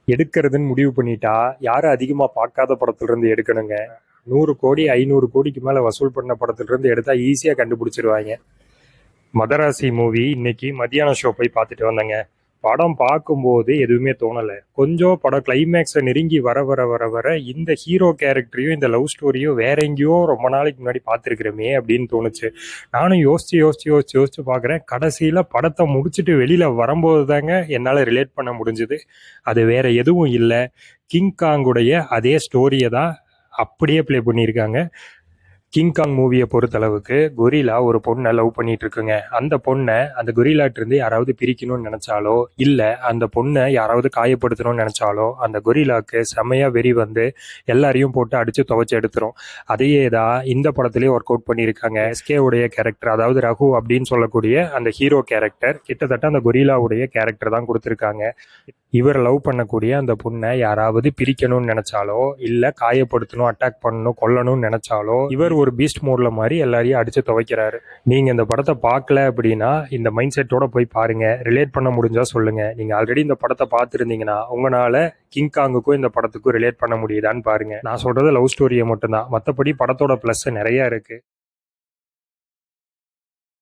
எடுக்கிறதுன்னு முடிவு பண்ணிட்டா யாரும் அதிகமாக பார்க்காத படத்துலேருந்து எடுக்கணுங்க. 100 கோடி 500 கோடிக்கு மேலே வசூல் பண்ண படத்துலேருந்து எடுத்தால் ஈஸியாக கண்டுபிடிச்சிருவாங்க. மதராசி மூவி இன்னைக்கு மத்தியான ஷோ போய் பார்த்துட்டு வந்தேங்க. படம் பார்க்கும்போது எதுவுமே தோணலை. கொஞ்சம் படம் கிளைமேக்ஸை நெருங்கி வர வர வர வர இந்த ஹீரோ கேரக்டரையும் இந்த லவ் ஸ்டோரியும் வேற எங்கேயோ ரொம்ப நாளைக்கு முன்னாடி பார்த்துருக்குறமே அப்படின்னு தோணுச்சு. நானும் யோசிச்சு யோசிச்சு யோசிச்சு யோசிச்சு பார்க்குறேன். கடைசியில் படத்தை முடிச்சுட்டு வெளியில் வரும்போது தாங்க என்னால் ரிலேட் பண்ண முடிஞ்சுது. அது வேற எதுவும் இல்லை, கிங்காங்குடைய அதே ஸ்டோரியை தான் அப்படியே ப்ளே பண்ணியிருக்காங்க. கிங்காங் மூவியை பொறுத்தளவுக்கு கொரிலா ஒரு பொண்ணை லவ் பண்ணிட்டு இருக்குங்க. அந்த பொண்ணை அந்த கொரிலாட்டிருந்து யாராவது பிரிக்கணும்னு நினைச்சாலோ இல்லை அந்த பொண்ணை யாராவது காயப்படுத்தணும்னு நினைச்சாலோ அந்த கொரிலாக்கு செமையா வெறி வந்து எல்லாரையும் போட்டு அடிச்சு துவைச்சு எடுத்துரும். அதையே தான் இந்த படத்திலேயே ஒர்க் அவுட் பண்ணியிருக்காங்க. எஸ்கே உடைய கேரக்டர், அதாவது ரகு அப்படின்னு சொல்லக்கூடிய அந்த ஹீரோ கேரக்டர் கிட்டத்தட்ட அந்த கொரிலாவுடைய கேரக்டர் தான் கொடுத்துருக்காங்க. இவர் லவ் பண்ணக்கூடிய அந்த பொண்ணை யாராவது பிரிக்கணும்னு நினைச்சாலோ இல்லை காயப்படுத்தணும், அட்டாக் பண்ணணும், கொல்லணும்னு நினைச்சாலோ இவர் ஒரு பீஸ்ட் மோட்ல மாதிரி எல்லாரையும் அடிச்சு துவைக்கிறாரு. நீங்க இந்த படத்தை பார்க்கல அப்படின்னா இந்த மைண்ட் செட்டோட போய் பாருங்க. ரிலேட் பண்ண முடிஞ்சா சொல்லுங்க. நீங்க ஆல்ரெடி இந்த படத்தை பார்த்துருந்தீங்கன்னா உங்களால கிங்காங்குக்கும் இந்த படத்துக்கும் ரிலேட் பண்ண முடியுதான்னு பாருங்க. நான் சொல்றது லவ் ஸ்டோரியை மட்டும்தான், மற்றபடி படத்தோட பிளஸ் நிறைய இருக்கு.